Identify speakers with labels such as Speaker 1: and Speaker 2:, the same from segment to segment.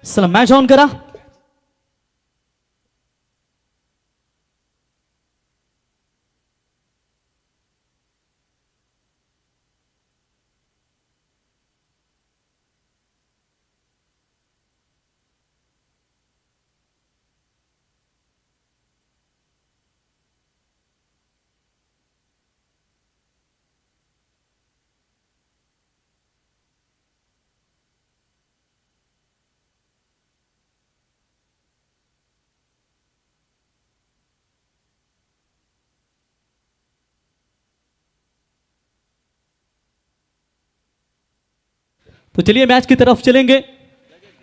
Speaker 1: चला match on करा. तो चलिए मैच की तरफ चलेंगे.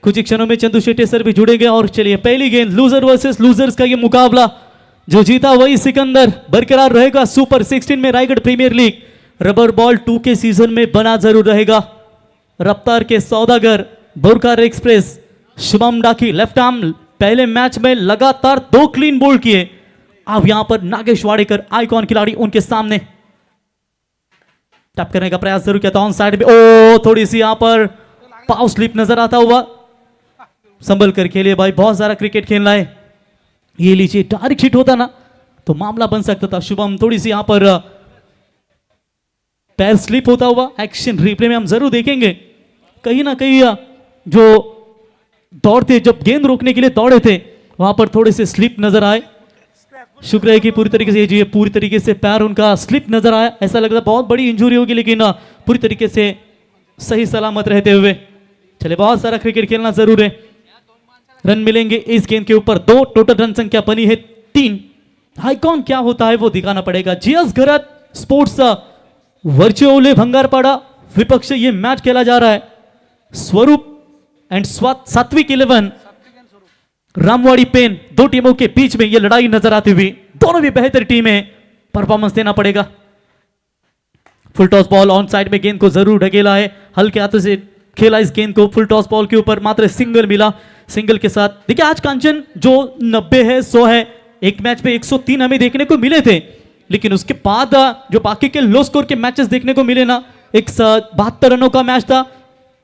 Speaker 1: कुछ ही क्षणों में चंदू शेट्टी सर भी जुड़ेंगे. और चलिए पहली गेंद लूजर वर्सेस लूजर्स का ये मुकाबला. जो जीता वही सिकंदर. बरकरार रहेगा सुपर 16 में Raigarh premier league. Rubber ball 2 के सीजन में बना जरूर रहेगा. रफ्तार के सौदागर Borkar express Shubham Daki left arm. पहले मैच में लगातार 2 क्लीन बोल्ड किए. अब यहां पर नागेश वाडेकर आइकॉन खिलाड़ी उनके सामने टैप करने का प्रयास जरूर किया था ऑन साइड में. ओ थोड़ी सी यहां पर पाव स्लिप नजर आता हुआ. संभल कर खेलिए भाई, बहुत सारा क्रिकेट खेलना है. ये लीजिए डायरेक्ट हिट होता ना तो मामला बन सकता था. शुभम थोड़ी सी यहां पर पैर स्लिप होता हुआ. एक्शन रिप्ले में हम जरूर देखेंगे. कहीं ना कहीं जो दौड़ते, जब गेंद रोकने के लिए दौड़े थे वहां पर थोड़े से स्लिप नजर आए. शुक्र है कि पूरी तरीके से ये पूरी तरीके से पैर उनका स्लिप नजर आया. ऐसा लग रहा बहुत बड़ी इंजरी होगी, लेकिन पूरी तरीके से सही सलामत रहते हुए. चले बहुत सारा क्रिकेट खेलना जरूर है. रन मिलेंगे इस गेंद के ऊपर 2. टोटल रन संख्या बनी है 3. आइकॉन क्या होता है वो दिखाना पड़ेगा. जीएस घरत स्पोर्ट्स वर्चुअली भंगारपाड़ा विपक्ष से ये मैच खेला जा रहा है. स्वरूप एंड सात्विक 11 रामवाड़ी पेन, 2 टीमों के बीच में यह लड़ाई नजर आती हुई. दोनों भी बेहतर टीमें. परफॉर्मेंस देना पड़ेगा. Full toss ball on side में गेंद को जरूर ढकेला है. हल्के हाथों से खेला इस गेंद को. फुल टॉस बॉल के ऊपर मात्र सिंगल मिला. सिंगल के साथ देखिए आज कांचन जो 90 है 100 है. एक मैच में 103 हमें देखने को मिले थे, लेकिन उसके बाद जो बाकी के लो स्कोर के मैचेस देखने को मिले ना, एक 72 रनों का मैच था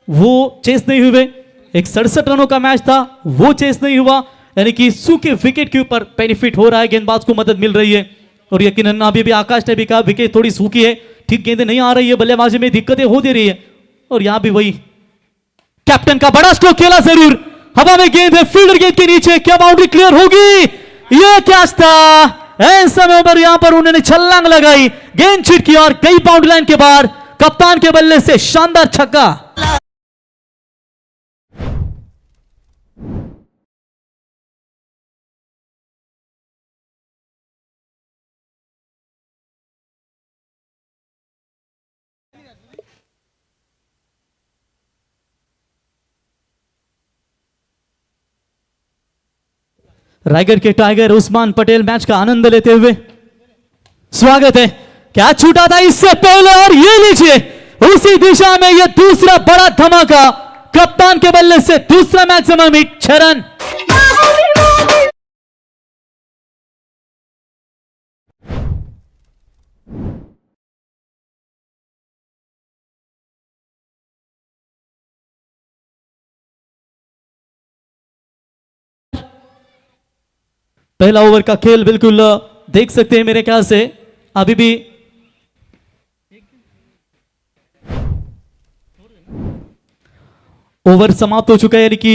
Speaker 1: वो चेस नहीं हुए. एक 67 रनों का मैच था वो चेस नहीं हुआ. यानी कि सूखे विकेट के ऊपर बेनिफिट हो रहा है. गेंदबाज को मदद मिल रही है. और यकीनन अभी भी आकाश ने भी कहा विकेट थोड़ी सूखी है, ठीक गेंदें नहीं आ रही है, बल्लेबाजी में दिक्कतें हो दे रही है. और यहां भी वही कैप्टन का बड़ा स्ट्रोक खेला जरूर. हवा में गेंद है, फील्डर गेंद के नीचे. क्या बाउंड्री क्लियर होगी? यह कैच था. ऐसे समय पर यहां पर उन्होंने छलांग लगाई, गेंद छिटकी और कई बाउंड्री लाइन के बाहर. कप्तान के बल्ले से शानदार छक्का. रायगढ़ के टाइगर उस्मान पटेल मैच का आनंद लेते हुए स्वागत है. क्या छूटा था इससे पहले और ये लीजिए उसी दिशा में ये दूसरा बड़ा धमाका. कप्तान के बल्ले से दूसरा मैक्सिमम हिट 6 रन. पहला ओवर का खेल बिल्कुल देख सकते हैं मेरे ख्याल से अभी भी ओवर समाप्त हो चुका है. यानी कि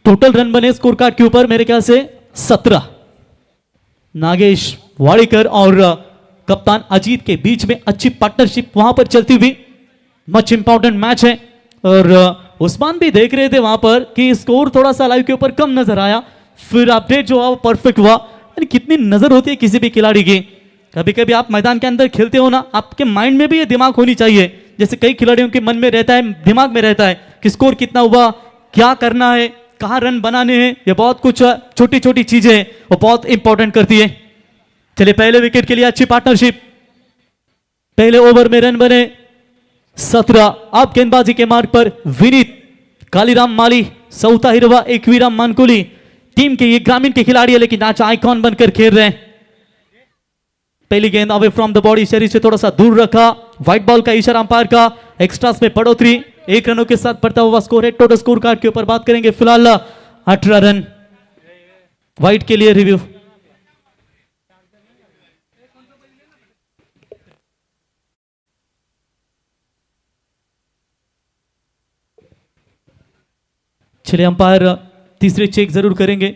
Speaker 1: टोटल रन बने स्कोर कार्ड के ऊपर मेरे ख्याल से 17. नागेश वाडेकर और कप्तान अजीत के बीच में अच्छी पार्टनरशिप वहां पर चलती हुई. मच इंपॉर्टेंट मैच है. और उस्मान भी देख रहे थे वहां पर कि स्कोर थोड़ा सा लाइव के ऊपर कम नजर आया. फिर अपडेट जो हुआ परफेक्ट हुआ. यानी कितनी नजर होती है किसी भी खिलाड़ी की. कभी कभी आप मैदान के अंदर खेलते हो ना, आपके माइंड में भी ये दिमाग होनी चाहिए. जैसे कई खिलाड़ियों के मन में रहता है, दिमाग में रहता है कि स्कोर कितना हुआ, क्या करना है, कहां रन बनाने हैं. ये बहुत कुछ छोटी छोटी चीजें हैं वो बहुत इंपॉर्टेंट करती है. चलिए पहले विकेट के लिए अच्छी पार्टनरशिप. पहले ओवर में रन बने 17. अब गेंदबाजी के मार्ग पर विनीत, कालीराम माली, सौता हिरवा, एकवीराम मानकुली टीम के ये ग्रामीण के खिलाड़ी है, लेकिन आज आइकॉन बनकर खेल रहे हैं. पहली गेंद अवे फ्रॉम द बॉडी, शरीर से थोड़ा सा दूर रखा. व्हाइट बॉल का इशारा अंपायर का. एक्स्ट्रास में बढ़ोतरी 1 रनों के साथ बढ़ता हुआ स्कोर है। टोटल स्कोर कार्ड के ऊपर बात करेंगे फिलहाल 18 रन। वाइट के लिए रिव्यू। चलिए अंपायर तीसरे चेक जरूर करेंगे।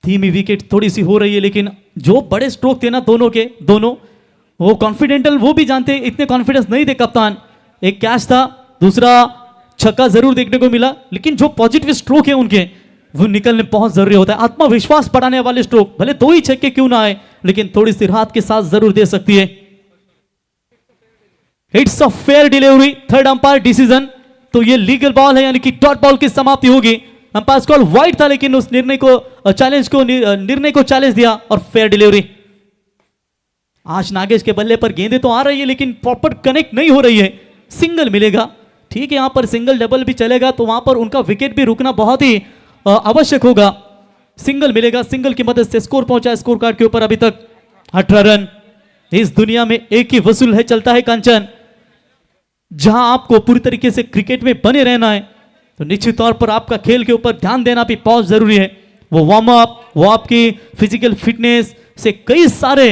Speaker 1: धीमी विकेट थोड़ी सी हो रही है, लेकिन जो बड़े स्ट्रोक थे ना दोनों वो कॉन्फिडेंटल, वो भी जानते इतने कॉन्फिडेंस नहीं थे कप्तान। एक कैच था, दूसरा छक्का जरूर देखने को मिला, लेकिन जो पॉजिटिव स्ट्रोक है उनके वो निकलने बहुत जरूरी होता है। आत्मविश्वास बढ़ाने वाले स्ट्रोक, भले 2 ही छक्के क्यों ना आए, लेकिन थोड़ी सी राहत के साथ जरूर दे सकती है। It's a fair delivery, third umpire decision. तो ये लीगल बॉल है, यानी कि डॉट बॉल की समाप्ति होगी। अंपायर कॉल वाइड था, लेकिन उस निर्णय को चैलेंज दिया और फेयर डिलीवरी। आज नागेश के बल्ले पर गेंदें तो आ रही है, लेकिन प्रॉपर कनेक्ट नहीं हो रही है। सिंगल मिलेगा, ठीक है, यहां पर सिंगल डबल भी चलेगा, तो वहां पर उनका विकेट भी रुकना बहुत ही आवश्यक होगा। सिंगल मिलेगा, सिंगल की मदद से स्कोर पहुंचा स्कोर कार्ड के ऊपर अभी तक 18 रन। इस दुनिया में एक ही वसूल है, चलता है कंचन। जहां आपको पूरी तरीके से क्रिकेट में बने रहना है, तो निश्चित तौर पर आपका खेल के ऊपर ध्यान देना भी बहुत जरूरी है। वो वार्म अप, वो आपकी फिजिकल फिटनेस से कई सारे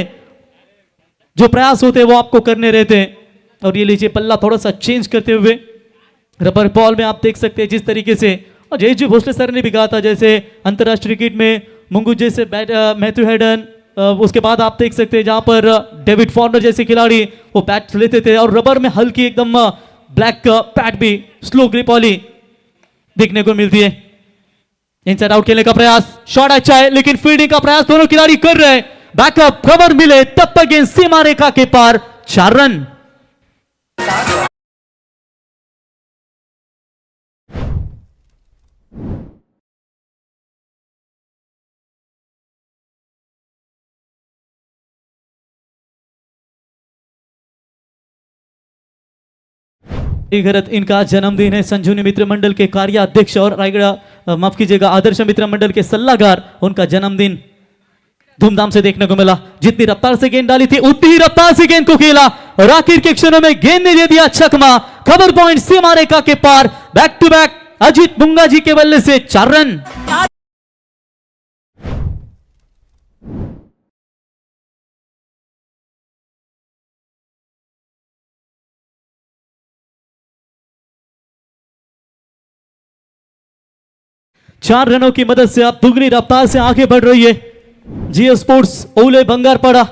Speaker 1: जो प्रयास होते हैं वो आपको करने रहते हैं। और ये लीजिए पल्ला थोड़ा सा चेंज करते हुए रबर बॉल में आप देख सकते हैं जिस तरीके से, और जयजी भोसले सर ने भी कहा था, जैसे अंतरराष्ट्रीय क्रिकेट में मुंगू जैसे मैथ्यू हेडन, उसके बाद आप देख सकते हैं जहां पर डेविड फॉर्नर जैसे खिलाड़ी वो बैट लेते थे, और रबर में हल्की एकदम ब्लैक पैड भी स्लो ग्रिप वाली देखने को मिलती है। इनसाइड आउट खेलने का प्रयास, शॉट अच्छा है, लेकिन फील्डिंग का प्रयास दोनों खिलाड़ी कर रहे हैं। बैकअप कवर मिले तब तक गेंद सीमा रेखा के पार, 4 रन। घरत इनका जन्मदिन है। संजीवनी मित्र मंडल के कार्याध्यक्ष और रायगढ़ माफ कीजिएगा आदर्श मित्र मंडल के सलाहकार, उनका जन्मदिन धूमधाम से देखने को मिला। जितनी रफ्तार से गेंद डाली थी उतनी ही रफ्तार से गेंद को खेला, और आखिर के क्षणों में गेंद ने दे दिया छक्का। खबर पॉइंट सीमा रेखा के पार, back to back Ajit Bunga ji के बल्ले से 4 रन। चार रनों की मदद से आप दुगनी रफ्तार से आगे बढ़ रही है जीएस स्पोर्ट्स ओले बंगारपाड़ा।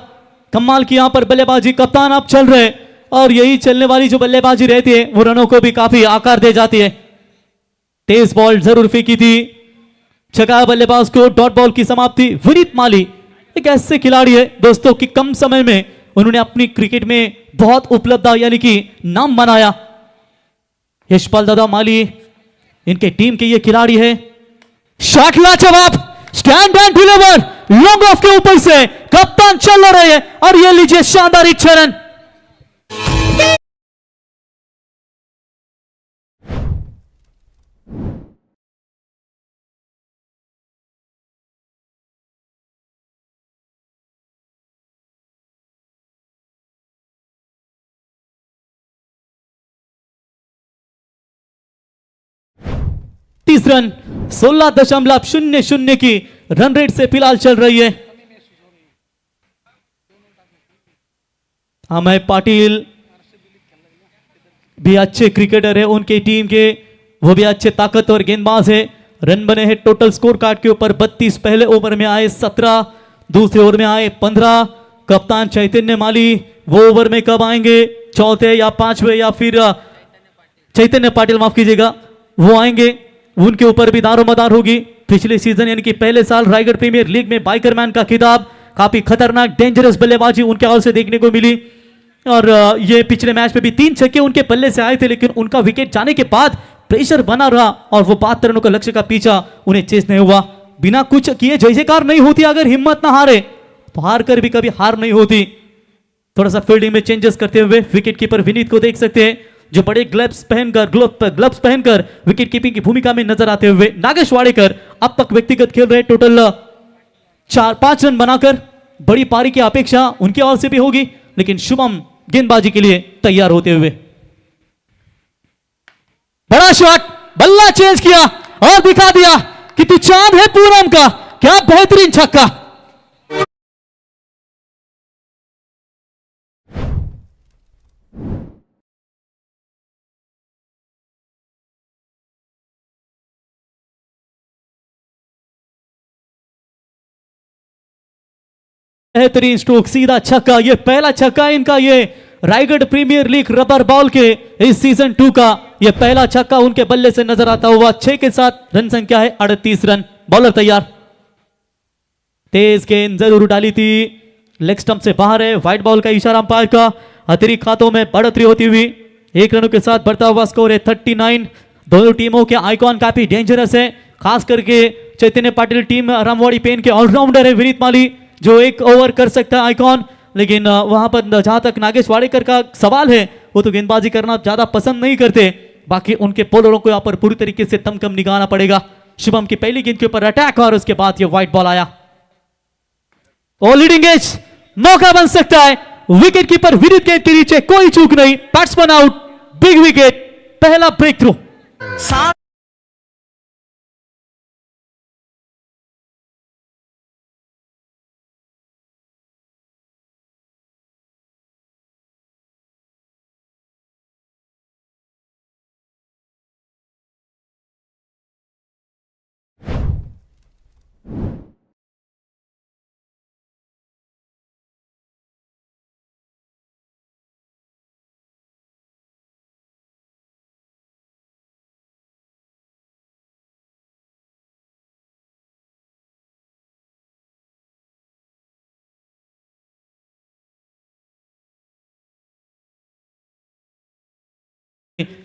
Speaker 1: कमाल की यहां पर बल्लेबाजी, कप्तान आप चल रहे हैं, और यही चलने वाली जो बल्लेबाजी रहती है वो रनों को भी काफी आकार दे जाती है। तेज बॉल जरूर फेंकी थी, छका बल्लेबाज को, डॉट बॉल की समाप्ति। विनीत माली एक ऐसे खिलाड़ी है दोस्तों कि कम समय में उन्होंने अपनी क्रिकेट में बहुत उपलब्ध यानी कि नाम बनाया। यशपाल दादा माली इनके टीम के ये खिलाड़ी है। शॉट ला जवाब, stand and deliver, long off के ऊपर से कप्तान चल रहे हैं, और ये लीजिए शानदार 6 रन। रन 16.00 की रन रेट से फिलहाल चल रही है। अमय पाटिल भी अच्छे क्रिकेटर है उनके टीम के, वो भी अच्छे ताकतवर गेंदबाज है। रन बने हैं टोटल स्कोर कार्ड के ऊपर 32। पहले ओवर में आए 17, दूसरे ओवर में आए 15। कप्तान चैतन्य माली वो ओवर में कब आएंगे, चौथे या पांचवें, या फिर चैतन्य पाटिल माफ कीजिएगा वो आएंगे, उनके ऊपर भी दारोमदार होगी। पिछले सीजन यानी कि पहले साल रायगढ़ प्रीमियर लीग में बाइकरमैन का खिताब, काफी खतरनाक डेंजरस बल्लेबाजी उनके हाल से देखने को मिली। और ये पिछले मैच में भी 3 छक्के उनके पल्ले से आए थे, लेकिन उनका विकेट जाने के बाद प्रेशर बना रहा और वो 72 रनों का लक्ष्य का पीछा उन्हें चेस नहीं हुआ। बिना कुछ किए जय जयकार नहीं होती, अगर हिम्मत ना हारे तो हार कर भी कभी हार नहीं होती। थोड़ा सा फील्डिंग में चेंजेस करते हुए विकेट कीपर विनीत को देख सकते हैं, जो बड़े ग्लव्स पहनकर विकेट कीपिंग की भूमिका में नजर आते हुए। नागेश वाडेकर अब तक व्यक्तिगत खेल रहे, टोटल 4-5 रन बनाकर। बड़ी पारी की अपेक्षा उनकी ओर से भी होगी, लेकिन शुभम गेंदबाजी के लिए तैयार होते हुए। बड़ा शॉट, बल्ला चेंज किया और दिखा दिया कि तू चांद है पूनम का। क्या बेहतरीन छक्का। बेहतरीन स्ट्रोक, सीधा छक्का। ये पहला छक्का इनका, ये Raigarh premier league rubber ball के इस सीजन 2 का ये पहला छक्का उनके बल्ले से नजर आता हुआ। 6 के साथ रन संख्या है 38 रन। बॉलर तैयार, तेज गेंद जरूर डाली थी, लेग स्टंप से बाहर है। व्हाइट बॉल का इशारा अंपायर का। अतिरिक्त खातों में बढ़ोतरी होती हुई 1 रनों के साथ बढ़ता हुआ स्कोर है 39। दोनों टीमों के आइकॉन काफी डेंजरस है, खास करके चैतन्य पाटिल टीम रामवाड़ी पेन के ऑलराउंडर है विनीत माली, जो एक ओवर कर सकता है आइकॉन। लेकिन वहां पर जहां तक नागेश वाडेकर का सवाल है, वो तो गेंदबाजी करना ज्यादा पसंद नहीं करते। बाकी उनके बॉलरों को यहां पर पूरी तरीके से तमकम निकालना पड़ेगा। शुभम की पहली गेंद के ऊपर अटैक और उसके बाद ये व्हाइट बॉल आया। और लीडिंग एज मौका बन सकता है। विकेट कीपर विनीत गेंद के नीचे, कोई चूक नहीं, बैट्समैन आउट, बिग विकेट, पहला ब्रेक थ्रू।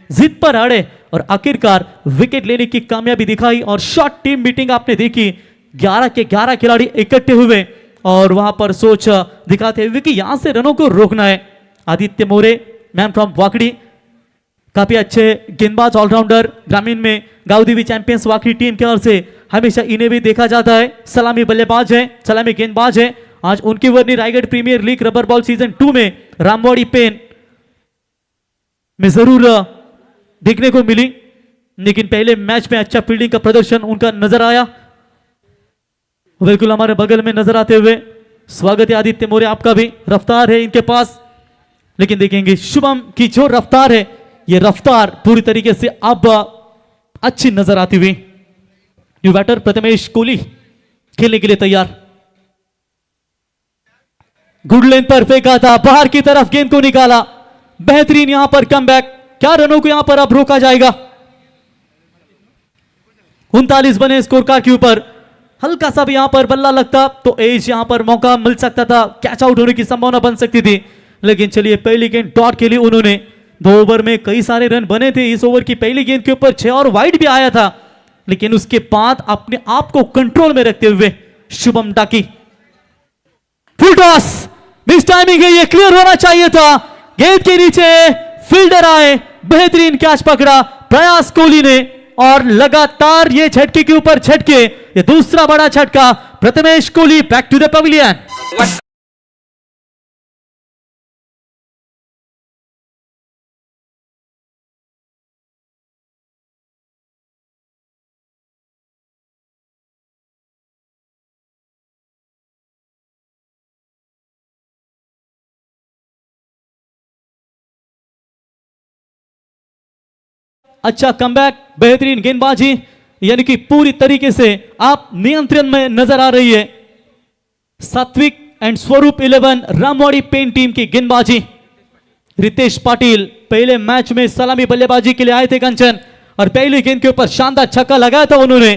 Speaker 1: जिद पर अड़े और आखिरकार विकेट लेने की कामयाबी दिखाई। और शॉर्ट टीम मीटिंग आपने देखी, 11 के 11 खिलाड़ी इकट्ठे हुए और वहां पर सोच दिखाते हुए कि यहां से रनों को रोकना है। आदित्य मोरे, मैन फ्रॉम वाकड़ी, काफी अच्छे गेंदबाज, ऑलराउंडर, ग्रामीण में गाउदीवी चैंपियंस वाकड़ी टीम की ओर से हमेशा इन्हें भी देखा जाता है। सलामी बल्लेबाज है, सलामी गेंदबाज है। आज उनकी वर्नी Raigad premier league rubber ball season 2 में रामवाड़ी पेन में जरूर देखने को मिली, लेकिन पहले मैच में अच्छा फील्डिंग का प्रदर्शन उनका नजर आया। बिल्कुल हमारे बगल में नजर आते हुए स्वागत है आदित्य मोरे आपका भी। रफ्तार है इनके पास, लेकिन देखेंगे शुभम की जो रफ्तार है, ये रफ्तार पूरी तरीके से अब अच्छी नजर आती हुई। न्यू बैटर प्रथमेश कोहली खेलने के लिए तैयार। गुड लेंथ पर फेंका था, बाहर की तरफ गेंद को निकाला। बेहतरीन यहां पर कमबैक। क्या रनों को यहां पर अब रोका जाएगा? 39 बने स्कोर कार्ड के ऊपर। हल्का सा भी यहां पर बल्ला लगता तो एज यहां पर मौका मिल सकता था, कैच आउट होने की संभावना बन सकती थी। लेकिन चलिए, पहली गेंद डॉट के लिए उन्होंने 2 ओवर में कई सारे रन बने थे। इस ओवर की पहली गेंद के ऊपर 6 और वाइड भी आया था, लेकिन उसके बाद अपने आप को कंट्रोल में रखते हुए Shubham Daki. Full toss, miss timing है, ये क्लियर होना चाहिए था। गेंद के नीचे फील्डर आए, बेहतरीन कैच पकड़ा प्रयास कोहली ने और लगातार ये झटके के ऊपर झटके, ये दूसरा बड़ा झटका। Prathamesh Kohli back to the pavilion. अच्छा कमबैक, बेहतरीन गेंदबाजी, यानी कि पूरी तरीके से आप नियंत्रण में नजर आ रही है। सात्विक एंड स्वरूप 11 रामवाड़ी पेन टीम की गेंदबाजी। रितेश पाटिल पहले मैच में सलामी बल्लेबाजी के लिए आए थे कंचन, और पहली गेंद के ऊपर शानदार छक्का लगाया था उन्होंने।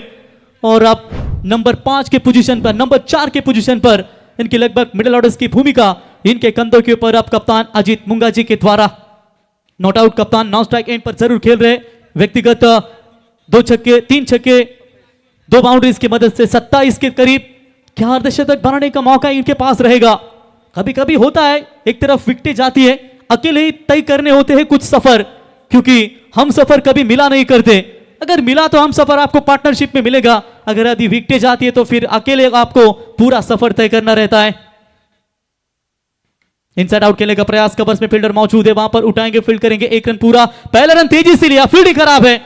Speaker 1: और अब नंबर 5 के पोजीशन पर, नंबर 4 के पोजीशन पर इनकी लगभग मिडिल ऑर्डर्स की भूमिका इनके कंधों के ऊपर अब कप्तान अजीत मुंगाजी के द्वारा। नॉट आउट कप्तान नॉन स्ट्राइक एंड पर जरूर खेल रहे। व्यक्तिगत 2 छक्के, 3 छक्के, 2 बाउंड्रीज की मदद से 27 के करीब 4 अर्धशतक बनाने का मौका इनके पास रहेगा। कभी कभी होता है, एक तरफ विकेटें जाती है, अकेले ही तय करने होते हैं कुछ सफर, क्योंकि हम सफर कभी मिला नहीं करते। अगर मिला तो हम सफर आपको पार्टनरशिप में मिलेगा, अगर यदि विकेटें जाती है तो फिर अकेले आपको पूरा सफर तय करना रहता है। इनसाइड आउट खेलने का प्रयास, कवर्स में फील्डर मौजूद है, वहां पर उठाएंगे, फील्ड करेंगे, एक रन पूरा। पहला रन तेजी से लिया, फील्डिंग खराब है।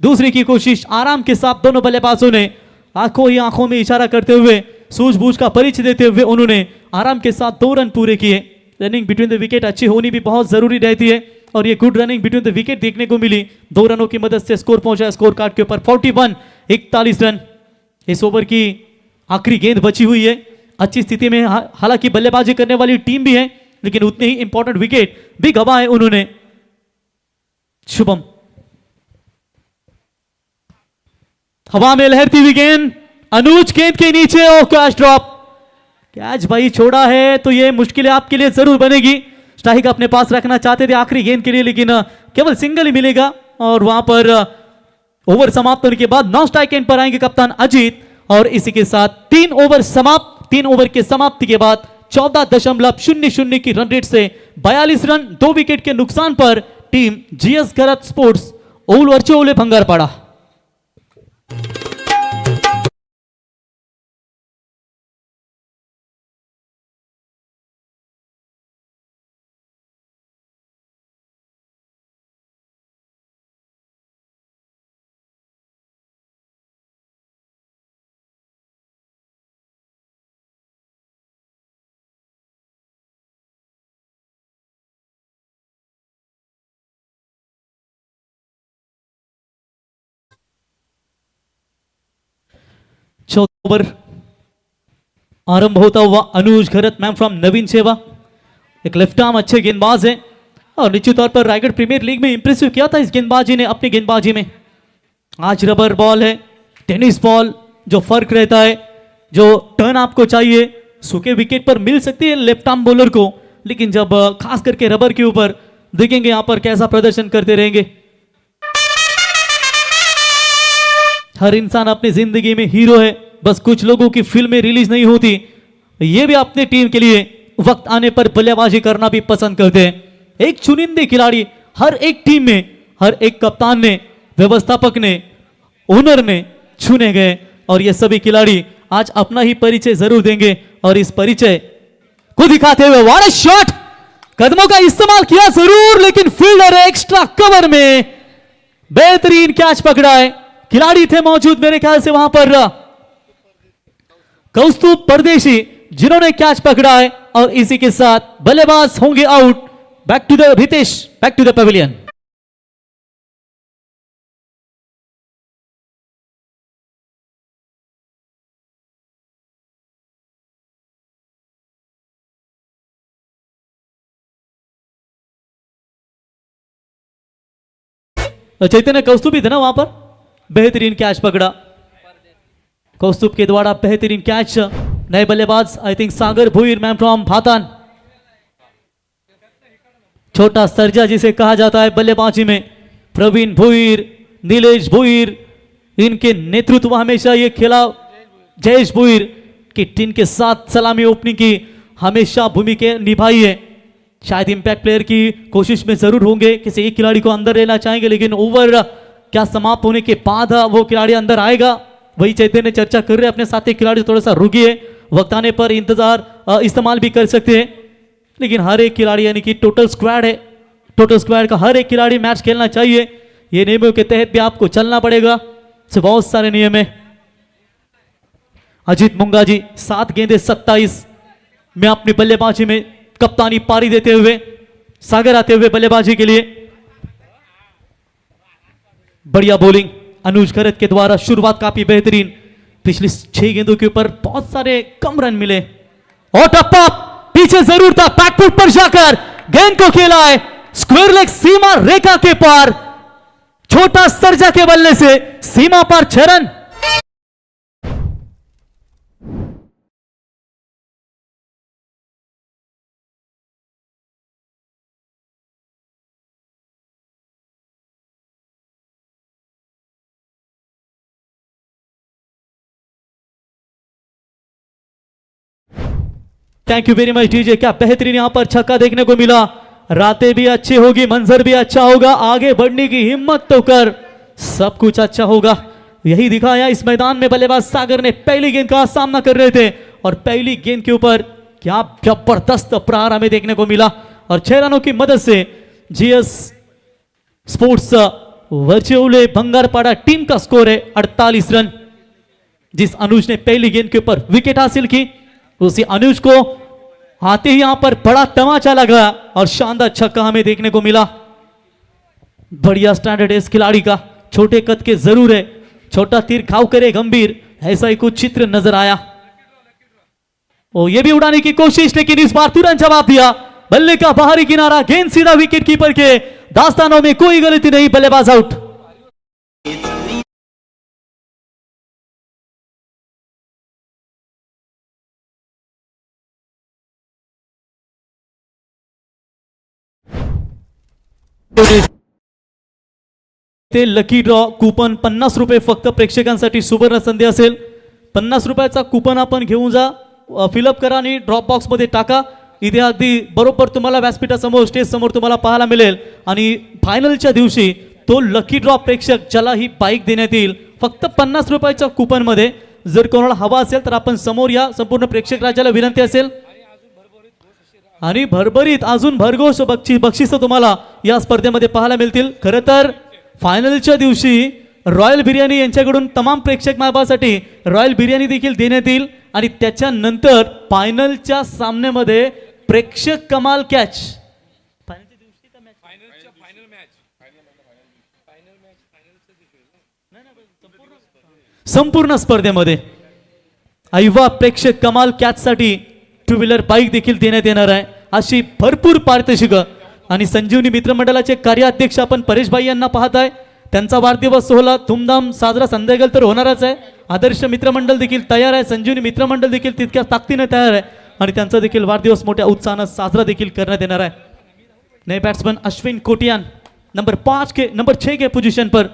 Speaker 1: दूसरी की कोशिश आराम के साथ दोनों बल्लेबाजों ने आंखों ही आंखों में इशारा करते हुए, सूझबूझ का परिचय देते हुए उन्होंने आराम के साथ 2 रन पूरे किए। रनिंग बिटवीन द विकेट अच्छी होनी भी बहुत जरूरी रहती है और ये good running between the wicket देखने को मिली। 2 रनों की मदद से स्कोर पहुंचा स्कोर कार्ड के ऊपर 41 रन। इस ओवर की आखिरी गेंद बची हुई है, अच्छी स्थिति में हालांकि बल्लेबाजी करने वाली टीम भी है, लेकिन उतने ही इंपॉर्टेंट विकेट भी गंवाए उन्होंने। शुभम, हवा में लहरती हुई गेंद, अनुज गेंद के नीचे और कैच ड्रॉप। कैच भाई छोड़ा है तो ये मुश्किलें आपके लिए जरूर बनेगी। स्ट्राइक अपने पास रखना चाहते थे आखिरी गेंद के लिए, लेकिन केवल सिंगल ही मिलेगा और वहां पर ओवर समाप्त होने के बाद नॉन स्ट्राइक एंड पर आएंगे कप्तान अजीत और इसी के साथ 3 ओवर समाप्त। 3 ओवर के समाप्ति के बाद 14.00 की रन रेट से 42 रन 2 विकेट के नुकसान पर टीम जीएस गरत स्पोर्ट्स ओले भंगारपाड़ा। चौथा ओवर आरंभ होता हुआ अनुज घरत मैम फ्रॉम नवीन सेवा, एक लेफ्ट आर्म अच्छे गेंदबाज है और निश्चित तौर पर रायगढ़ प्रीमियर लीग में इंप्रेसिव किया था इस गेंदबाजी ने अपनी गेंदबाजी में। आज रबर बॉल है, टेनिस बॉल, जो फर्क रहता है, जो टर्न आपको चाहिए सूखे विकेट पर मिल सकती है लेफ्ट आर्म बॉलर को, लेकिन जब खास करके रबर के ऊपर देखेंगे यहां पर कैसा प्रदर्शन करते रहेंगे। हर इंसान अपनी जिंदगी में हीरो है, बस कुछ लोगों की फिल्में रिलीज नहीं होती। ये भी अपनी टीम के लिए वक्त आने पर बल्लेबाजी करना भी पसंद करते हैं। एक चुनिंदे खिलाड़ी हर एक टीम में, हर एक कप्तान ने, व्यवस्थापक ने, ओनर ने चुने गए और ये सभी खिलाड़ी आज अपना ही परिचय जरूर देंगे और इस परिचय को दिखाते हुए व्हाट अ शॉट, कदमों का इस्तेमाल किया जरूर, लेकिन फील्डर एक्स्ट्रा कवर में बेहतरीन कैच पकड़ा है। खिलाड़ी थे मौजूद मेरे ख्याल से वहां पर कौस्तुभ परदेशी जिन्होंने कैच पकड़ा है और इसी के साथ बल्लेबाज होंगे आउट। Back to the Ritesh, back to the pavilion. Chaitanya Kaustubh भी थे ना वहां पर, बेहतरीन कैच पकड़ा कौस्तुभ के द्वारा, बेहतरीन कैच। नए बल्लेबाज I think Sagar Bhuir ma'am from Bhatan, छोटा सर्जा जिसे कहा जाता है बल्लेबाजी में, प्रवीण भुईर, नीलेश भुईर, इनके नेतृत्व हमेशा ये खेला जयेश भुईर की टीम के साथ सलामी ओपनिंग की हमेशा भूमिका निभाई है। शायद इंपैक्ट प्लेयर की कोशिश में जरूर होंगे, किसी एक खिलाड़ी को अंदर लेना चाहेंगे, लेकिन ओवर क्या समाप्त होने के बाद वो खिलाड़ी अंदर आएगा, वही चैतन्य चर्चा कर रहे हैं अपने साथी खिलाड़ी, थोड़ा सा रुकिए, वक्त आने पर इंतजार इस्तेमाल भी कर सकते हैं। लेकिन हर एक खिलाड़ी यानी कि टोटल स्क्वाड है, टोटल स्क्वाड का हर एक खिलाड़ी मैच खेलना चाहिए, ये नियमों के तहत भी आपको चलना पड़ेगा, से बहुत सारे नियम है। अजीत मुंगा जी 7 गेंदे 27 में अपनी बल्लेबाजी में कप्तानी पारी देते हुए सागर आते हुए बल्लेबाजी के लिए। बढ़िया बॉलिंग अनुज खरत के द्वारा, शुरुआत काफी बेहतरीन, पिछली 6 गेंदों के ऊपर बहुत सारे कम रन मिले और टप्पा पीछे जरूर था, बैकफुट पर जाकर गेंद को खेला है स्क्वायर लेग सीमा रेखा के पार, छोटा सर्जा के बल्ले से सीमा पर 6 run. Thank you very much DJ, क्या बेहतरीन यहां पर छक्का देखने को मिला। रातें भी अच्छी होगी, मंजर भी अच्छा होगा, आगे बढ़ने की हिम्मत तो कर, सब कुछ अच्छा होगा। यही दिखाया इस मैदान में बल्लेबाज सागर ने। पहली गेंद का सामना कर रहे थे और पहली गेंद के ऊपर क्या जबरदस्त प्रहार हमें देखने को मिला और 6 रनों की मदद से जीएस स्पोर्ट्स वर्चुअले भंगारपाड़ा टीम का स्कोर है 48 रन। जिस अनुज ने पहली गेंद के ऊपर विकेट हासिल की उसी अनुज को आते ही यहां पर बड़ा तमाचा लगा और शानदार छक्का हमें देखने को मिला। बढ़िया स्टैंडर्ड है इस खिलाड़ी का, छोटे कद के जरूर है, छोटा तीर खाव करे गंभीर, ऐसा ही कुछ चित्र नजर आया। ओ ये भी उड़ाने की कोशिश लेकिन इस बार तुरंत जवाब दिया। बल्ले का बाहरी किनारा, गेंद सीधा विकेट कीपर के दास्तानों में कोई गलती नहीं, बल्लेबाज आउट। ते लकी ड्रॉ कूपन 50 रुपये फक्त प्रेक्षकांसाठी सुवर्ण संधी असेल। 50 रुपयाचा कूपन आपण घेऊन जा, फिलअप करा आणि ड्रॉप बॉक्स मध्ये टाका। इथे अगदी बरोबर तुम्हाला व्यासपीठासमोर स्टेज समोर तुम्हाला पाहायला मिळेल आणि फायनलच्या दिवशी तो लकी ड्रॉ प्रेक्षक ज्याला ही बाईक देण्यात येईल फक्त 50 रुपयाच्या कूपन मध्ये। जर कोणाला हवा असेल तर आपण समोर या, संपूर्ण प्रेक्षक राजाला विनंती असेल आणि भरभरीत अजून भरघोस बक्षीस तुम्हाला या स्पर्धेमध्ये पाहायला मिळतील। खरं तर फायनलच्या दिवशी रॉयल बिर्याणी यांच्याकडून तमाम प्रेक्षक मायबासाठी रॉयल बिर्याणी देखील देण्यात येईल आणि त्याच्यानंतर फायनलच्या सामन्यामध्ये प्रेक्षक कमाल कॅच संपूर्ण स्पर्धेमध्ये ऐवा प्रेक्षक कमाल कॅच साठी 2 व्हीलर बाईक देखील देण्यात येणार आहे। अशी भरपूर पारितोषिक आणि संजीवनी मित्रमंडळाचे कार्याध्यक्ष आपण परेश भाई यांना पाहताय, त्यांचा वाढदिवस सोहळा धूमधाम साजरा संध्याकाळ तर होणारच आहे। आदर्श मित्रमंडळ देखील तयार आहे, संजीवनी मित्रमंडळ देखील तितक्याच ताकदीने तयार आहे आणि त्यांचा देखील वाढदिवस मोठ्या उत्साहाने साजरा देखील करण्यात येणार आहे। नए बैट्समैन अश्विन कोटियान नंबर 6 के पोजीशन पर,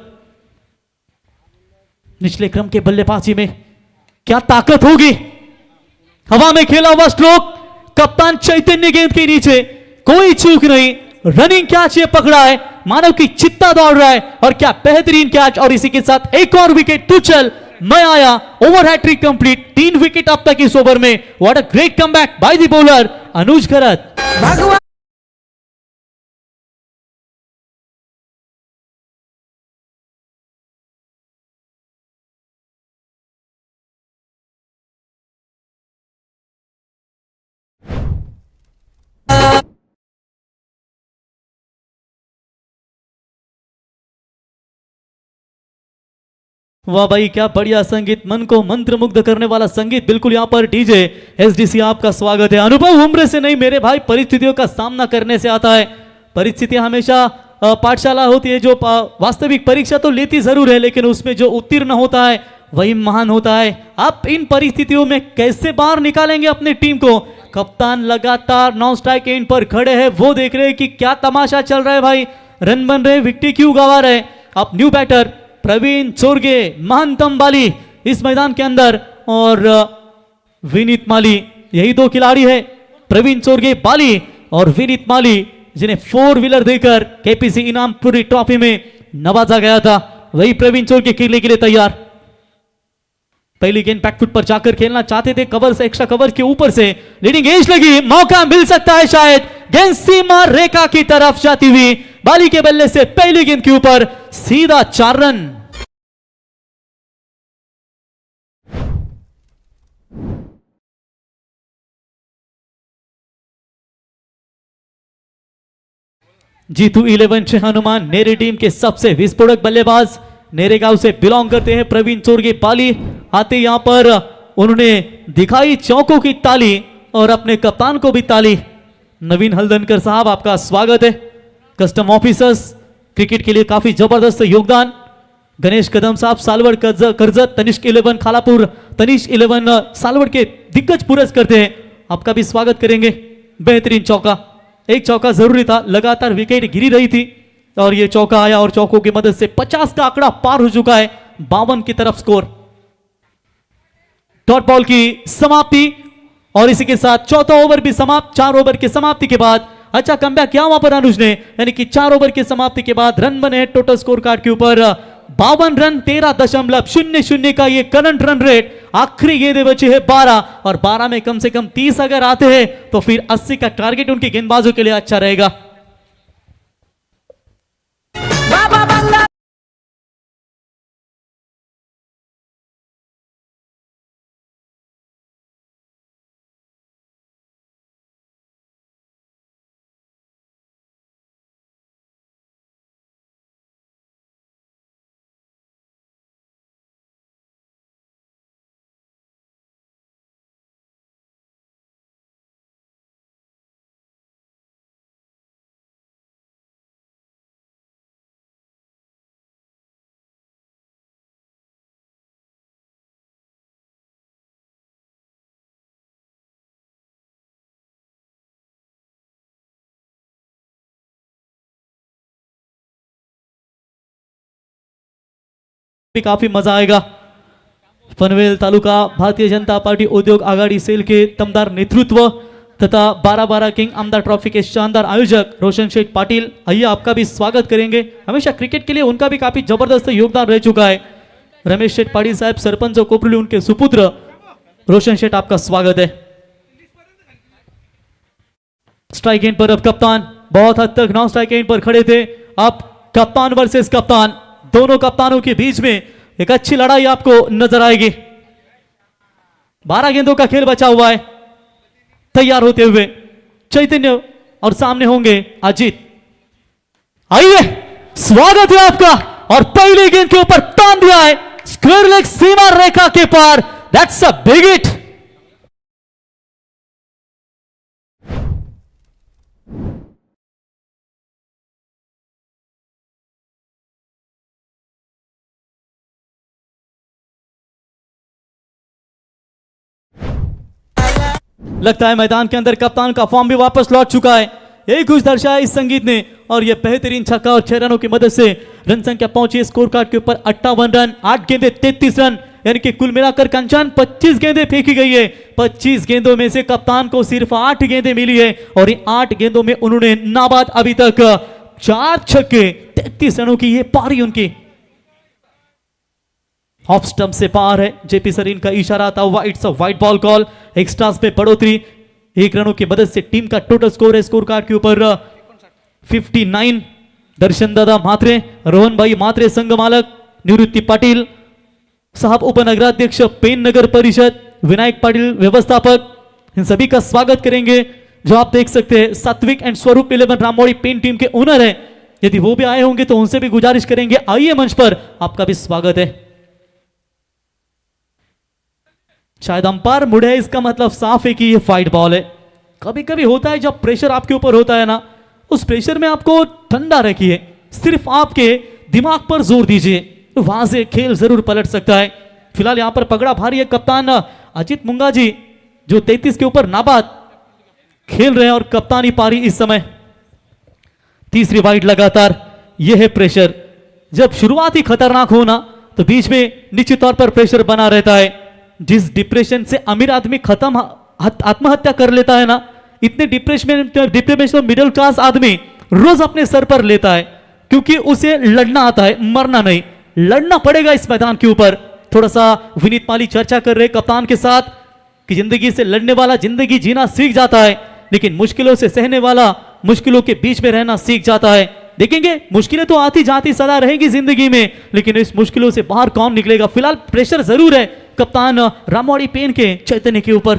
Speaker 1: निचले क्रम के बल्लेबाजी में क्या ताकत होगी। हवा में खेला हुआ स्ट्रोक, कप्तान चैतन्य गेंद के नीचे, कोई चूक नहीं, रनिंग कैच ये पकड़ा है, मानव की चित्ता दौड़ रहा है और क्या बेहतरीन कैच। और इसी के साथ एक और विकेट, तू चल मैं आया, ओवर हैट्रिक कंप्लीट, 3 विकेट अब तक इस ओवर में। What a great comeback by the bowler Anuj Kharat. वाह भाई क्या बढ़िया संगीत, मन को मंत्रमुग्ध करने वाला संगीत। बिल्कुल यहाँ पर डीजे एसडीसी आपका स्वागत है। अनुभव उम्र से नहीं मेरे भाई, परिस्थितियों का सामना करने से आता है। परिस्थितियां हमेशा पाठशाला होती है, जो वास्तविक परीक्षा तो लेती जरूर है लेकिन उसमें जो उत्तीर्ण होता है वही महान होता है। आप इन परिस्थितियों में कैसे बाहर निकालेंगे अपनी टीम को। कप्तान लगातार नॉन स्ट्राइक एंड पर खड़े हैं, वो देख रहे हैं कि क्या तमाशा चल रहा है भाई, रन बन रहे, विकेट क्यों गंवा रहे। अब न्यू बैटर प्रवीण चोरगे, महंतम बाली इस मैदान के अंदर और विनीत माली, यही 2 खिलाड़ी है, प्रवीण चोरगे बाली और विनीत माली, जिन्हें 4 व्हीलर देकर केपीसी इनामपुरी ट्रॉफी में नवाजा गया था। वही प्रवीण चोरगे खेलने के लिए तैयार। पहली गेंद बैकफुट पर जाकर खेलना चाहते थे, कवर से एक्स्ट्रा कवर के ऊपर से लीडिंग एज लगी, मौका मिल सकता है शायद। गेंद सीमा रेखा की तरफ जाती हुई, बाली के बल्ले से पहली गेंद के ऊपर सीधा 4 रन। जीतू 11 से हनुमान नेरे टीम के सबसे विस्फोटक बल्लेबाज, नेरे गांव से बिलोंग करते हैं प्रवीण चोरगे पाली। आते यहां पर उन्होंने दिखाई चौकों की ताली और अपने कप्तान को भी ताली। नवीन हल्दनकर साहब आपका स्वागत है। कस्टम ऑफिसर्स क्रिकेट के लिए काफी जबरदस्त योगदान। गणेश कदम साहब सालवड़ कर्जत, तनिष्क 11 खालापुर, तनिष 11 सालवड़ के दिग्गज पुरस्कार करते हैं, आपका भी स्वागत करेंगे। बेहतरीन चौका, एक चौका जरूरी था, लगातार विकेट गिरी रही थी और ये चौका आया और चौकों की मदद से 50 का आंकड़ा पार हो चुका है, 52 की तरफ स्कोर। डॉट बॉल की समाप्ति और इसी के साथ चौथा ओवर भी समाप्त। 4 ओवर की समाप्ति के बाद अच्छा कमबैक किया वहां पर अनुज ने, यानी कि 4 ओवर की समाप्ति के बाद रन बने टोटल स्कोर कार्ड के ऊपर 52 रन 13.00 का ये करंट रन रेट। आखिरी गेंदे बचे हैं 12 और 12 में कम से कम 30 अगर आते हैं तो फिर 80 का टारगेट उनके गेंदबाजों के लिए अच्छा रहेगा। भी काफी मजा आएगा। पनवेल तालुका भारतीय जनता पार्टी उद्योग आघाड़ी सेल के दमदार नेतृत्व तथा 12-12 किंग आमदार ट्रॉफी के शानदार आयोजक रोशन शेठ पाटिल, आइए आपका भी स्वागत करेंगे। हमेशा क्रिकेट के लिए उनका भी काफी जबरदस्त योगदान रह चुका है। रमेश शेठ पाटिल साहब सरपंच कोपरली उनके सुपुत्र रोशन शेठ, आपका स्वागत है। स्ट्राइक एंड पर अब कप्तान बहुत हद तक नॉन स्ट्राइक एंड पर खड़े थे। अब कप्तान वर्सेस कप्तान, दोनों कप्तानों के बीच में एक अच्छी लड़ाई आपको नजर आएगी। 12 गेंदों का खेल बचा हुआ है। तैयार होते हुए चैतन्य और सामने होंगे अजीत। आइए स्वागत है आपका। और पहली गेंद के ऊपर तान दिया है स्क्वायर लेग सीमा रेखा के पार। That's a big hit. लगता है मैदान के अंदर कप्तान का फॉर्म भी वापस लौट चुका है। यही खुश दर्शाया इस संगीत ने और यह बेहतरीन छक्का और 6 रनों की मदद से रन संख्या पहुंची स्कोर कार्ड के ऊपर 58 रन, 8 गेंदे 33 रन, यानी कि कुल मिलाकर कंचन 25 गेंदें फेंकी गई है। 25 गेंदों में से कप्तान को सिर्फ 8 गेंदें मिली है और इन 8 गेंदों में उन्होंने नाबाद अभी तक 4 छक्के, 33 रनों की ये पारी उनकी ऑफ स्टंप से पार है। जेपी सरीन का इशारा था it's a white ball call. Extras पे बढ़ोतरी 1 रनों की मदद से टीम का टोटल स्कोर है स्कोर कार्ड के ऊपर 59। दर्शन दादा मात्रे, रोहन भाई मात्रे संघ मालक, निवृत्ति पाटिल साहब उपनगराध्यक्ष पेन नगर परिषद, विनायक पाटिल व्यवस्थापक, इन सभी का स्वागत करेंगे। जो आप देख सकते हैं सात्विक एंड स्वरूप 11 रामवाड़ी पेन टीम के ओनर है। यदि वो भी आए होंगे तो उनसे भी गुजारिश करेंगे आइए मंच पर, आपका भी स्वागत है। शायद अंपायर मुड़े, इसका मतलब साफ है कि ये फाइट बॉल है। कभी कभी होता है जब प्रेशर आपके ऊपर होता है ना, उस प्रेशर में आपको ठंडा रखिए, सिर्फ आपके दिमाग पर जोर दीजिए, तो वहां से खेल जरूर पलट सकता है। फिलहाल यहां पर पकड़ा भारी है कप्तान अजीत मुंगा जी, जो 33 के ऊपर नाबाद खेल रहे हैं और कप्तानी पारी इस समय तीसरी वाइड लगातार। यह है प्रेशर। जब शुरुआत ही खतरनाक हो ना तो बीच में निश्चित तौर पर प्रेशर बना रहता है। जिस डिप्रेशन से अमीर आदमी आत्महत्या कर लेता है ना, इतने डिप्रेशन मिडिल क्लास आदमी रोज अपने सर पर लेता है, क्योंकि उसे लड़ना आता है, मरना नहीं। लड़ना पड़ेगा इस मैदान के ऊपर। थोड़ा सा विनीत माली चर्चा कर रहे कप्तान के साथ कि जिंदगी से लड़ने वाला जिंदगी जीना सीख जाता है, लेकिन मुश्किलों से सहने वाला मुश्किलों के बीच में रहना सीख जाता है। देखेंगे मुश्किलें तो आती जाती सदा रहेगी जिंदगी में, लेकिन इस मुश्किलों से बाहर कौन निकलेगा। फिलहाल प्रेशर जरूर है कप्तान रामवाड़ी पेन के चैतन्य के ऊपर।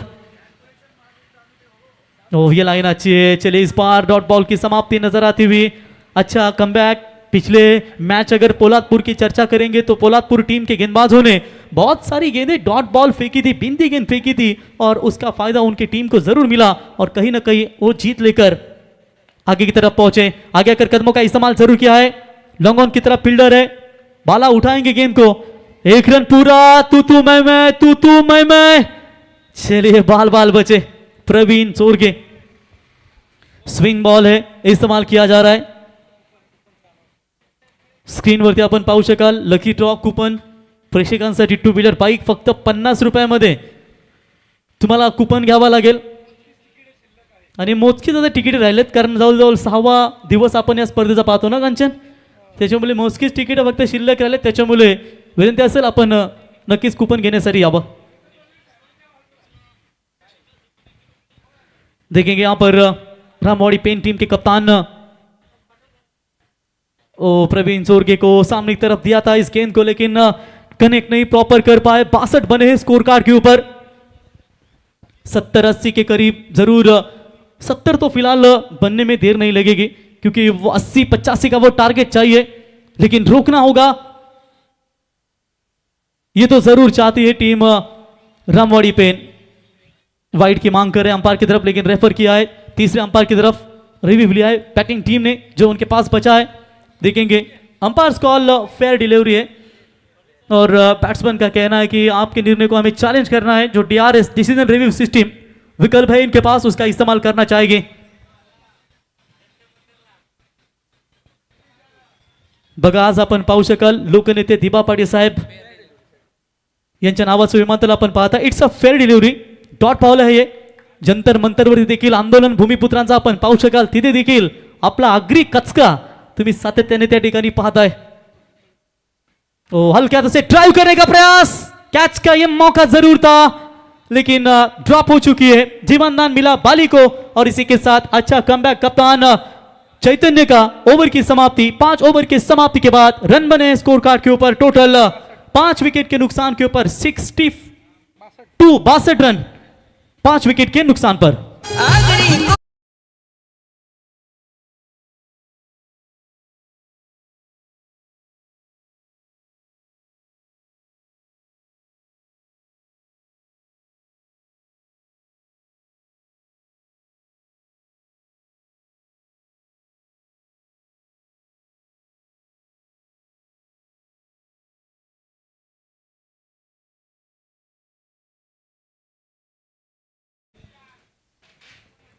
Speaker 1: ये लाइन अच्छी है। चलिए इस बार डॉट बॉल की समाप्ति नजर आती हुई। अच्छा कमबैक। पिछले मैच अगर पोलादपुर की चर्चा करेंगे तो पोलादपुर टीम के गेंदबाजों ने बहुत सारी गेंदें डॉट बॉल फेंकी थी, बिंदी गेंद फेंकी थी और उसका फायदा उनकी टीम को जरूर मिला और कहीं ना कहीं वो जीत लेकर आगे की तरफ पहुंचे। आगे आकर कदमों का इस्तेमाल जरूर किया है। लॉन्ग ऑन की तरफ फील्डर है, बाला उठाएंगे गेंद को। 1 रन पूरा, तू मैं। चलिए बाल बाल बचे। प्रवीण सोरगे, स्विंग बॉल है, इस्तेमाल किया जा रहा है। स्क्रीनवरती आपण पाहू शकाल लकी ड्रॉ कुपन प्रेक्षकांसाठी 2 व्हीलर बाईक फक्त 50 रुपयामध्ये तुम्हाला कुपन घ्यावा लागेल आणि मोजकीच आता तिकीट राहिलेत, कारण जवळजवळ 6वा दिवस आपण या स्पर्धेचा पाहतो ना कंचन, त्याच्यामुळे मोजकीच तिकीट फक्त शिल्लक राहिले, त्याच्यामुळे विनंती असेल आपण नक्कीच कुपन घेण्यासाठी यावं. देखेंगे यहाँ पर रामवाड़ी पेन टीम के कप्तान प्रवीण सोरगे को सामने की तरफ दिया था इस गेंद को, लेकिन कनेक्ट नहीं प्रॉपर कर पाए. 62 बने हैं स्कोर कार्ड के ऊपर. 70-80 के करीब जरूर, 70 तो फिलहाल बनने में देर नहीं लगेगी क्योंकि वो 80-85 का वो टारगेट चाहिए, लेकिन रोकना होगा. ये तो जरूर चाहती है टीम रामवाड़ी पेन. वाइड की मांग कर रहे हैं अंपायर की तरफ, लेकिन रेफर किया है तीसरे अंपायर की तरफ. रिव्यू लिया है बैटिंग टीम ने जो उनके पास बचा है. देखेंगे अंपायर कॉल फेयर डिलीवरी है और बैट्समैन का कहना है कि आपके निर्णय को हमें चैलेंज करना है. जो DRS डिसीजन रिव्यू सिस्टम विकल्प है इनके पास, उसका इस्तेमाल करना चाहेंगे. बघा आज आपण पाहू शकाल लोकनेते दिबा पाटील साहेब यांच्या नावाचं विमानतळ आपण पाहता. It's a fair delivery. Dot पावलं आहे हे. जंतर मंतरवरती देखील आंदोलन भूमिपुत्रांचा आपण पाहू शकाल. तिथे देखील आपला आगरी कचका तुम्ही सातत्याने त्या ठिकाणी पाहताय. हल्क्यात से ड्राइव करने का प्रयास, कैच का ये मौका जरूर था लेकिन ड्रॉप हो चुकी है. जीवनदान मिला बाली को और इसी के साथ अच्छा कमबैक कप्तान चैतन्य का. ओवर की समाप्ति, 5 ओवर की समाप्ति के बाद रन बने स्कोर कार्ड के ऊपर. टोटल 5 विकेट के नुकसान के ऊपर 62 रन 5 विकेट के नुकसान पर.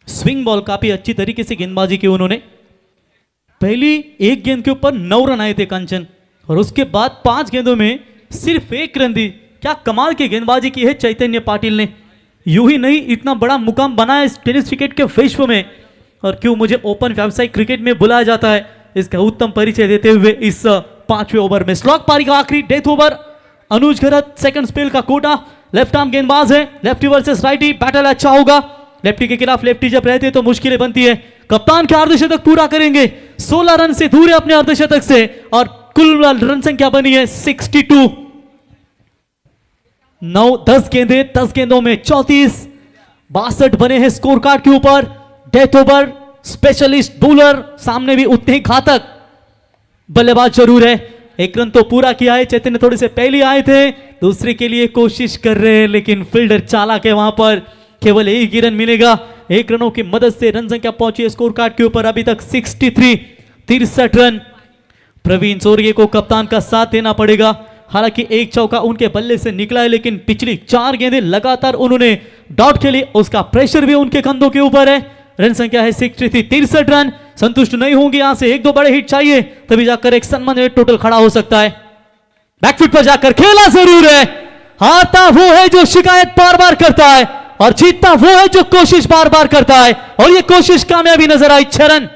Speaker 1: स्विंग बॉल काफी अच्छी तरीके से गेंदबाजी की उन्होंने. पहली एक गेंद के ऊपर 9 रन आए थे कंचन और उसके बाद 5 गेंदों में सिर्फ 1 रन दी. क्या कमाल की गेंदबाजी की है चैतन्य पाटिल ने. यूं ही नहीं, इतना बड़ा मुकाम बनाया इस टेनिस क्रिकेट के विश्व में. और क्यों मुझे ओपन व्यावसायिक क्रिकेट में बुलाया जाता है, इसका उत्तम परिचय देते हुए इस 5वें ओवर में श्लोक पारी का आखिरी डेथ ओवर. अनुज घरत सेकंड स्पेल का कोटा. लेफ्ट आर्म गेंदबाज है, लेफ्टी वर्सेस राइटी. बैटल अच्छा होगा. लेफ्टी के खिलाफ लेफ्टी जब रहते तो मुश्किलें बनती है. कप्तान के अर्धशतक पूरा करेंगे. 16 रन से दूर है अपने अर्धशतक से और कुल रन संख्या बनी है 62. 9-10 गेंदे, 10 गेंदों में 34. 62 बने हैं स्कोर कार्ड के ऊपर. डेथ ओवर, स्पेशलिस्ट बॉलर सामने भी उतने ही घातक बल्लेबाज जरूर है. 1 रन तो पूरा किया है. चैतन्य थोड़े से पहले आए थे, दूसरे के लिए कोशिश कर रहे हैं लेकिन फील्डर चालाक है. वहां पर केवल 1 ही रन मिलेगा. 1 रनों की मदद से रन संख्या पहुंची है स्कोर कार्ड के ऊपर अभी तक 63 रन. प्रवीण सोरगे को कप्तान का साथ देना पड़ेगा. हालांकि 1 चौका उनके बल्ले से निकला है लेकिन पिछली 4 गेंदें लगातार उन्होंने डॉट खेली. उसका प्रेशर भी उनके कंधों के ऊपर है. रन संख्या है 63 रन. संतुष्ट नहीं होंगे, यहां से 1-2 बड़े हिट चाहिए तभी जाकर एक सम्मानित टोटल खड़ा हो सकता है. बैकफुट पर जाकर खेला जरूर है. हारता वो है जो शिकायत बार बार करता है और जीतता वो है जो कोशिश बार बार करता है और ये कोशिश कामयाबी नजर आई. 6 रन.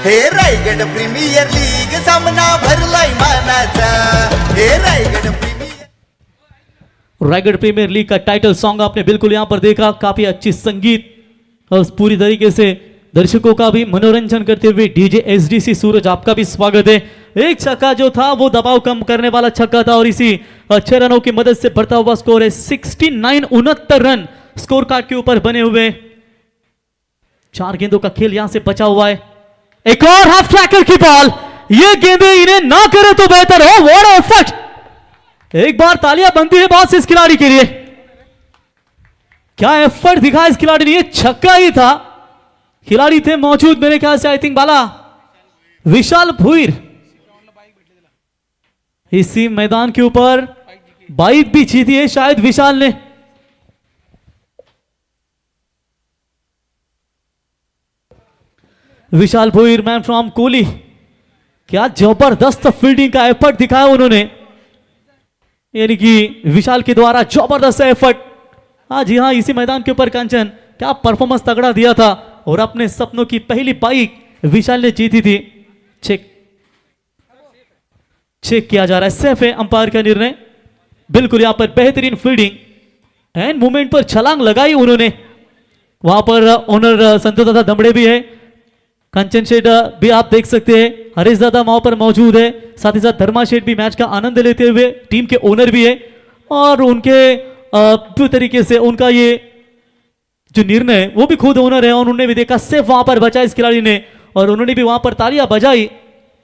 Speaker 2: हे रायगड प्रीमियर लीग सामना भरलाय मानाचा. हे रायगड
Speaker 1: प्रीमियर लीग का टाइटल सॉन्ग आपने बिल्कुल यहां पर देखा. काफी अच्छी संगीत और पूरी तरीके से दर्शकों का भी मनोरंजन करते हुए डीजे SDC सूरज आपका भी स्वागत है. एक छक्का जो था वो दबाव कम करने वाला छक्का था और इसी 6 रनों की मदद से बढ़ता हुआ स्कोर है 69 रन स्कोर कार्ड के ऊपर बने हुए. 4 गेंदों का खेल यहां से बचा हुआ है. एक और हाफ ट्रैकर की बॉल. ये गेंदें इन्हें ना करे तो बेहतर हो. What effort. एक बार तालियां बनती है बॉस इस खिलाड़ी के लिए. क्या एफर्ट दिखा इस खिलाड़ी ने. ये छक्का ही था. खिलाड़ी थे मौजूद मेरे ख्याल से, आई थिंक बाला विशाल भुईर इसी मैदान के ऊपर बाइक भी जीती है शायद विशाल ने. विशाल भोईर मैन फ्रॉम कोहली, क्या जबरदस्त फील्डिंग का एफर्ट दिखाया उन्होंने, यानी कि विशाल के द्वारा जबरदस्त एफर्ट। हाँ जी हाँ, इसी मैदान के ऊपर कंचन क्या परफॉर्मेंस तगड़ा दिया था और अपने सपनों की पहली बाइक विशाल ने जीती थी। चेक किया जा रहा है, सेफ है अंपायर का निर्णय। बिल्कुल यहां पर बेहतरीन फील्डिंग एंड मूवमेंट पर छलांग लगाई उन्होंने। वहां पर ओनर संतोष दादा दमड़े भी है, कंचन शेठ भी आप देख सकते हैं, हरीश दादा वहां पर मौजूद है, साथ ही साथ धर्मा शेठ भी मैच का आनंद लेते हुए, टीम के ओनर भी है। और उनके पूरी तरीके से उनका ये जो निर्णय वो भी खुद ओनर है और उन्होंने भी देखा सेफ वहां पर बचा इस खिलाड़ी ने और उन्होंने भी वहां पर तालियां बजाई।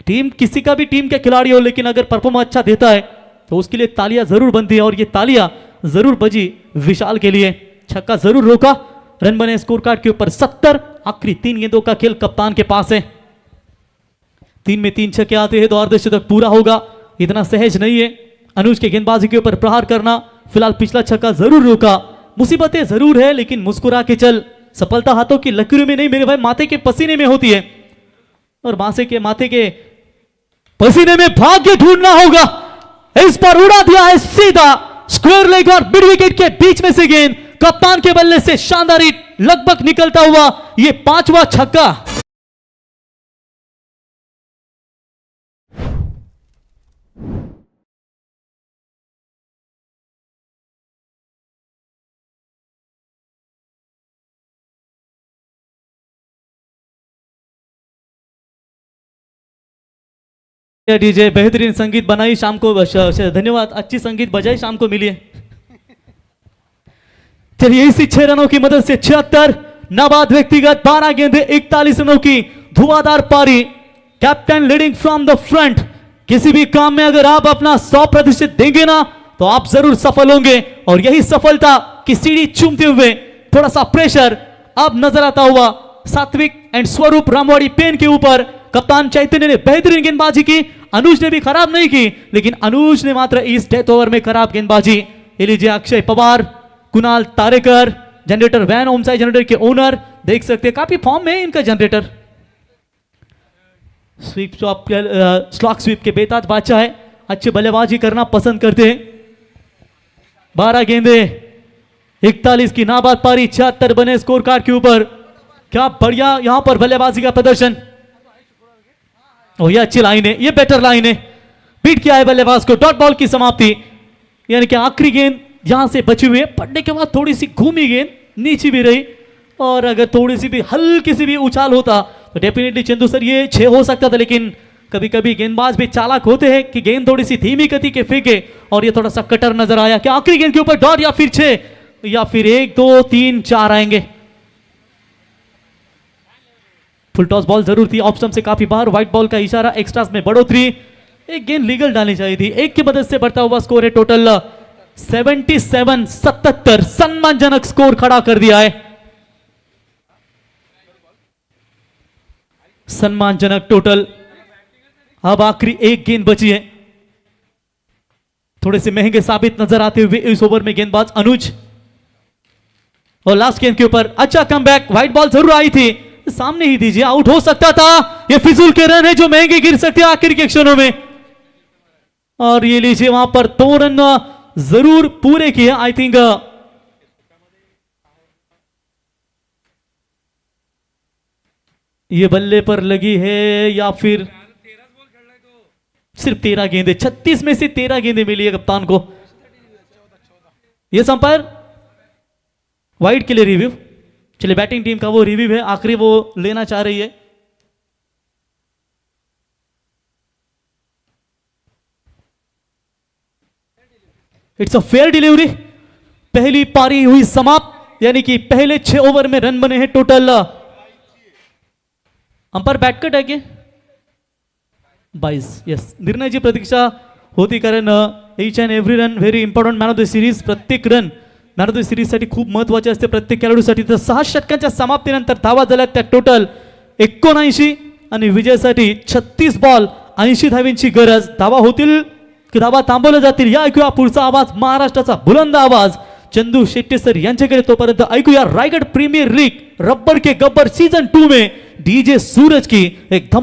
Speaker 1: टीम किसी का भी टीम का खिलाड़ी हो, लेकिन अगर परफॉर्मेंस अच्छा देता है तो उसके लिए तालियां जरूर बनती है और ये तालियां जरूर बजी विशाल के लिए। छक्का जरूर रोका, रन बने स्कोर कार्ड के ऊपर 70। आखिरी 3 गेंदों का खेल कप्तान के पास है, 3 में 3 छक्के आते हैं तो अर्धशतक पूरा होगा, इतना सहज नहीं है। अनुज के गेंदबाजी के ऊपर प्रहार करना, फिलहाल पिछला छक्का जरूर रोका। मुसीबतें जरूर है लेकिन मुस्कुरा के चल, सफलता हाथों की लकीरों में नहीं मेरे भाई, माथे के पसीने में होती है और माथे के पसीने में भाग्य ढूंढना होगा। इस पर उड़ा दिया है सीधा स्क्वायर लेग और मिड विकेट के बीच में से गेंद कप्तान के बल्ले से शानदार हिट लगभग निकलता हुआ ये 5वां छक्का। डीजे बेहतरीन संगीत बनाई शाम को, धन्यवाद, अच्छी संगीत बजाई शाम को मिली है। चलिए इसी 6 रनों की मदद से 76 नाबाद व्यक्तिगत 12 गेंदे 41 रनों की धुआंधार पारी। Captain leading from the front. किसी भी काम में अगर आप अपना 100% देंगे ना तो आप जरूर सफल होंगे और यही सफलता की सीढ़ी चूमते हुए थोड़ा सा प्रेशर अब नजर आता हुआ सात्विक एंड स्वरूप रामवाड़ी पेन के ऊपर। कप्तान चैतन्य ने बेहतरीन गेंदबाजी की, अनुज ने भी खराब नहीं की, लेकिन अनुज ने मात्र इस डेथ ओवर में खराब गेंदबाजी। ये लीजिए Akshay Pawar, Kunal Tarekar, generator van Omsai generator के ओनर, देख सकते हैं काफी फॉर्म में इनका जनरेटर। स्वीप स्लॉक स्वीप के बेताज बादशाह है, अच्छी बल्लेबाजी करना पसंद करते हैं। 12 गेंदे 41 की नाबाद पारी, 76 बने स्कोर कार्ड के ऊपर। क्या बढ़िया यहां पर बल्लेबाजी का प्रदर्शन। और ये अच्छी लाइन है, ये बेटर लाइन है, बीट किया है बल्लेबाज को। डॉट बॉल की समाप्ति, यानी कि आखिरी गेंद यहां से बची हुई है, पड़ने के बाद थोड़ी सी घूमी गेंद, नीचे भी रही और अगर थोड़ी सी भी हल्की सी भी उछाल होता तो डेफिनेटली चंदू सर ये 6 हो सकता था। लेकिन कभी कभी गेंदबाज भी चालाक होते हैं कि गेंद थोड़ी सी धीमी गति के फेंके और ये थोड़ा सा कटर नजर आया। क्या आखिरी गेंद के ऊपर डॉट या फिर 6 या फिर 1 2 3 4 आएंगे। फुल टॉस बॉल जरूर थी, ऑफ स्टंप से काफी बाहर, व्हाइट बॉल का इशारा, एक्स्ट्रास में बढ़ोतरी, एक गेंद लीगल डालनी चाहिए थी। एक की मदद से बढ़ता हुआ स्कोर है टोटल 77 सम्मानजनक स्कोर खड़ा कर दिया है, सम्मानजनक टोटल। अब आखिरी एक गेंद बची है, थोड़े से महंगे साबित नजर आते हुए इस ओवर में गेंदबाज अनुज। और लास्ट गेंद के ऊपर अच्छा कमबैक, व्हाइट बॉल जरूर आई थी, सामने ही दीजिए, आउट हो सकता था। ये फिजूल के रन है जो महंगे गिर सकते हैं आखिर के क्षणों में। और ये लीजिए वहां पर 2 रन जरूर पूरे किए। आई थिंक ये बल्ले पर लगी है या फिर सिर्फ 13 गेंदे, 36 में से 13 गेंदे मिली है कप्तान को। ये अंपायर वाइड के लिए रिव्यू, चलिए बैटिंग टीम का वो रिव्यू है, आखिरी वो लेना चाह रही है। It's a fair delivery. पहली पारी हुई समाप्त, यानी कि पहले 6 ओवर में रन बने हैं टोटल। अंपायर बैटकट है क्या? 22। यस, निर्णयाची प्रतीक्षा होती कारण each and every run very important, man of the series. प्रत्येक रन मॅन ऑफ द सिरीजसाठी खूप महत्त्वाचे असते प्रत्येक खेळाडूसाठी। तर 6 षटकांच्या समाप्तीनंतर धावा झाल्या त्या टोटल 79 आणि विजयासाठी 36 बॉल 80 धावांची गरज। धावा होतील की धावा थांबवल्या जातील या ऐकूया पुढचा आवाज, महाराष्ट्राचा बुलंद आवाज चंदू शेट्टे सर यांच्याकडे तोपर्यंत ऐकूया रायगड प्रीमियर लीग रब्बर के गब्बर सीजन 2 में डीजे सूरज की एक धमाल